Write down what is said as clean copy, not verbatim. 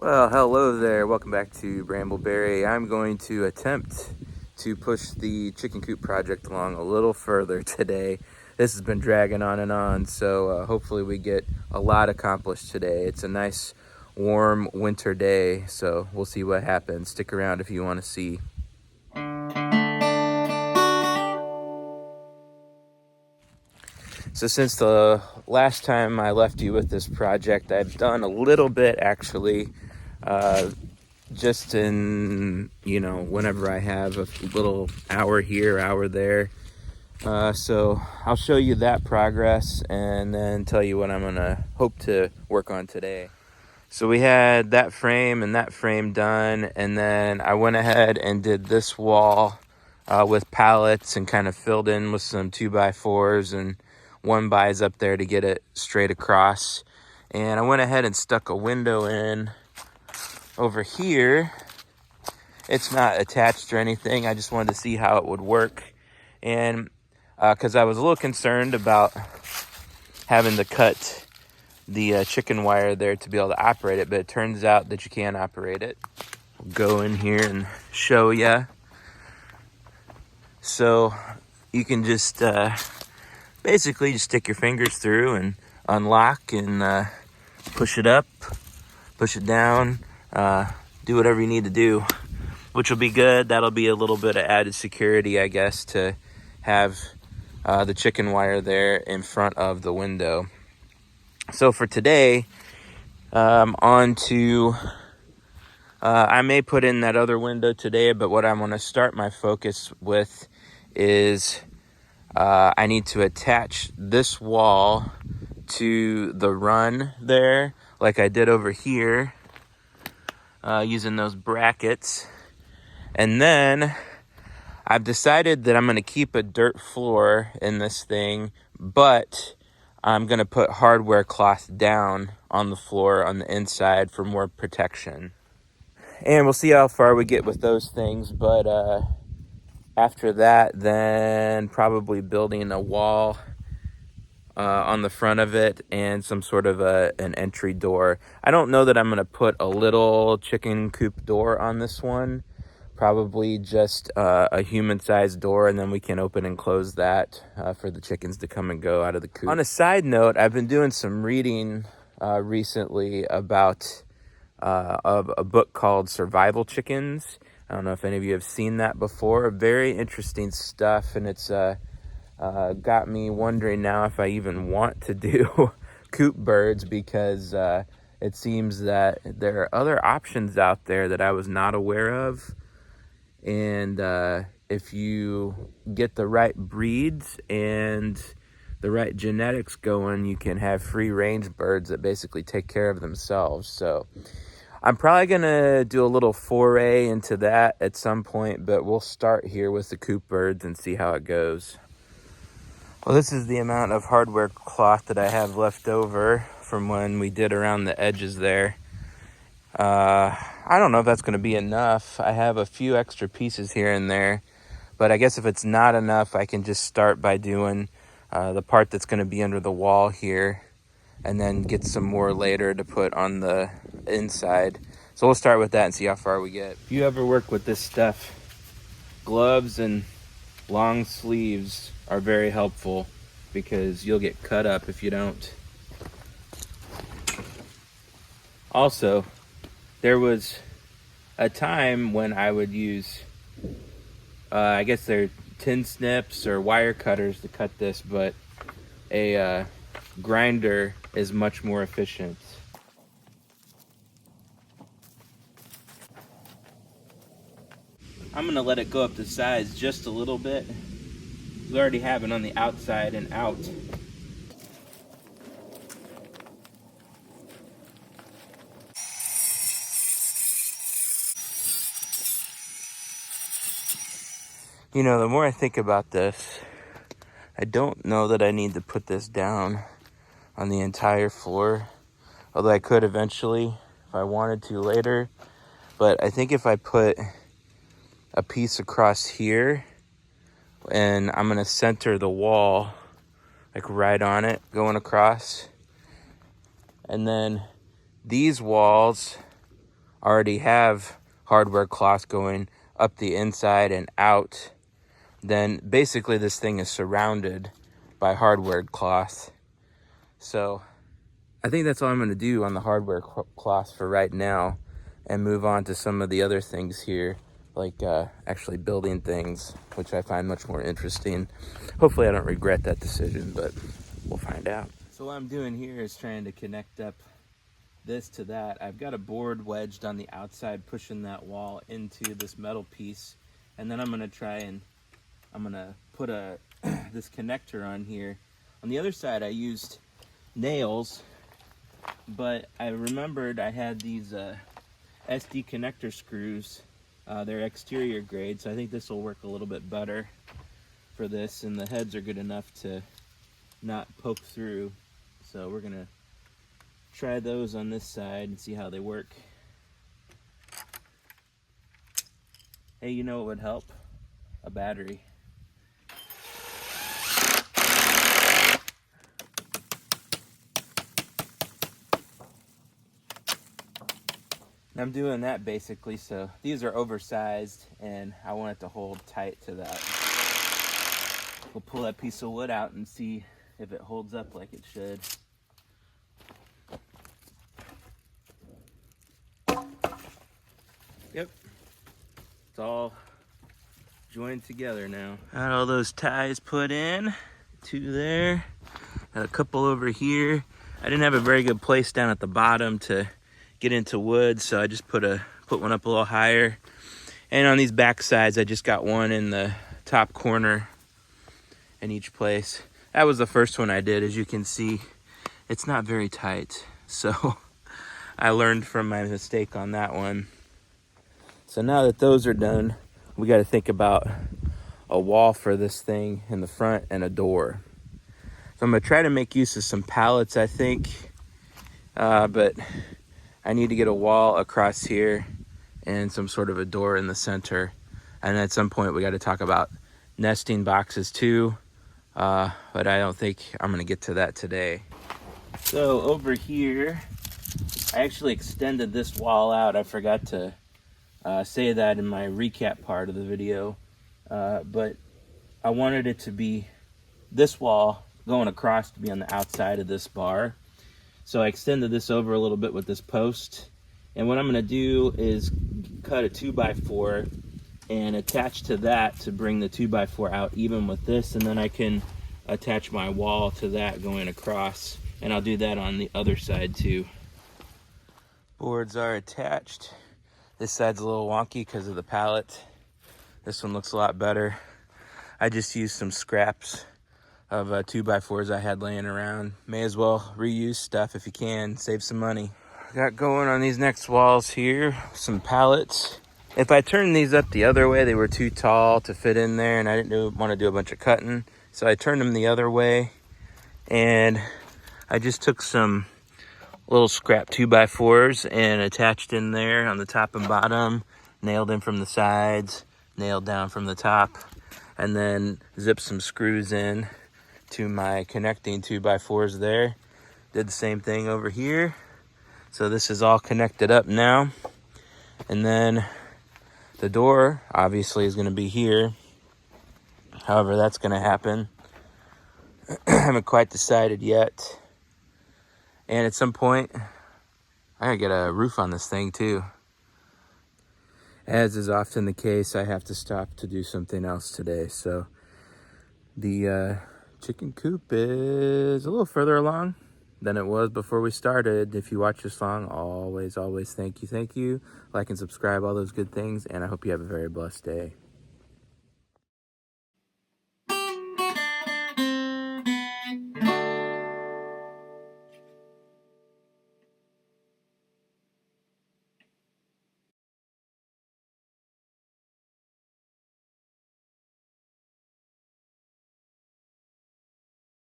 Well, hello there. Welcome back to Brambleberry. I'm going to attempt to push the chicken coop project along a little further today. This has been dragging on and on, so hopefully we get a lot accomplished today. It's a nice, warm winter day, so we'll see what happens. Stick around if you want to see. So since the last time I left you with this project, I've done a little bit actually. Just in, whenever I have a little hour here, hour there. So I'll show you that progress and then tell you what I'm gonna hope to work on today. So we had that frame and that frame done, and then I went ahead and did this wall with pallets and kind of filled in with some 2x4s and 1x up there to get it straight across. And I went ahead and stuck a window in over here. It's not attached or anything. I just wanted to see how it would work. And because I was a little concerned about having to cut the chicken wire there to be able to operate it, but it turns out that you can operate it. I'll go in here and show you. So you can just basically just stick your fingers through and unlock and push it up, push it down, do whatever you need to do, which will be good. That'll be a little bit of added security, I guess, to have the chicken wire there in front of the window. So for today, on to, I may put in that other window today, but what I'm going to start my focus with is I need to attach this wall to the run there, like I did over here, using those brackets. And then I've decided that I'm going to keep a dirt floor in this thing, but I'm going to put hardware cloth down on the floor on the inside for more protection. And we'll see how far we get with those things, but after that, then probably building a wall on the front of it and some sort of an entry door. I don't know that I'm going to put a little chicken coop door on this one. Probably just a human-sized door, and then we can open and close that for the chickens to come and go out of the coop. On a side note, I've been doing some reading recently about a book called Survival Chickens. I don't know if any of you have seen that before. Very interesting stuff, and it's got me wondering now if I even want to do coop birds, because it seems that there are other options out there that I was not aware of. And if you get the right breeds and the right genetics going, you can have free range birds that basically take care of themselves. So I'm probably going to do a little foray into that at some point, but we'll start here with the coop birds and see how it goes. Well, this is the amount of hardware cloth that I have left over from when we did around the edges there. I don't know if that's going to be enough. I have a few extra pieces here and there, but I guess if it's not enough, I can just start by doing the part that's going to be under the wall here, and then get some more later to put on the inside. So we'll start with that and see how far we get. If you ever work with this stuff, gloves and long sleeves are very helpful, because you'll get cut up if you don't. Also, there was a time when I would use, I guess they're tin snips or wire cutters to cut this, but a grinder is much more efficient. I'm gonna let it go up to size just a little bit. We already have it on the outside and out. You know, the more I think about this, I don't know that I need to put this down on the entire floor, although I could eventually if I wanted to later. But I think if I put a piece across here, and I'm gonna center the wall like right on it going across, and then these walls already have hardware cloth going up the inside and out, then basically this thing is surrounded by hardware cloth. So I think that's all I'm going to do on the hardware cloth for right now, and move on to some of the other things here, like actually building things, which I find much more interesting. Hopefully I don't regret that decision, but we'll find out. So what I'm doing here is trying to connect up this to that. I've got a board wedged on the outside, pushing that wall into this metal piece, and then I'm going to put this connector on here. On the other side I used nails, but I remembered I had these SD connector screws. They're exterior grade, so I think this will work a little bit better for this, and the heads are good enough to not poke through. So we're gonna try those on this side and see how they work. Hey, you know what would help? A battery. I'm doing that basically, so these are oversized and I want it to hold tight to that. We'll pull that piece of wood out and see if it holds up like it should. Yep, it's all joined together now. Got all those ties put in, 2 there, got a couple over here. I didn't have a very good place down at the bottom to get into wood, so I just put one up a little higher. And on these back sides, I just got one in the top corner in each place. That was the first one I did. As you can see, it's not very tight, so I learned from my mistake on that one. So now that those are done, we got to think about a wall for this thing in the front and a door. So I'm gonna try to make use of some pallets, I think, but I need to get a wall across here and some sort of a door in the center. And at some point we got to talk about nesting boxes too, but I don't think I'm gonna get to that today. So over here, I actually extended this wall out. I forgot to say that in my recap part of the video, but I wanted it to be this wall going across to be on the outside of this bar. So I extended this over a little bit with this post. And what I'm gonna do is cut a 2x4 and attach to that to bring the 2x4 out even with this, and then I can attach my wall to that going across, and I'll do that on the other side too. Boards are attached. This side's a little wonky because of the pallet. This one looks a lot better. I just used some scraps of 2x4s I had laying around. May as well reuse stuff if you can, save some money. Got going on these next walls here, some pallets. If I turned these up the other way, they were too tall to fit in there, and I didn't want to do a bunch of cutting. So I turned them the other way, and I just took some little scrap 2x4s and attached in there on the top and bottom, nailed in from the sides, nailed down from the top, and then zipped some screws in to my connecting 2x4s there. Did the same thing over here. So this is all connected up now. And then the door obviously is gonna be here. However that's gonna happen, I haven't quite decided yet. And at some point, I gotta get a roof on this thing too. As is often the case, I have to stop to do something else today. So the chicken coop is a little further along than it was before we started. If you watch this long, always thank you. Like and subscribe, all those good things. And I hope you have a very blessed day.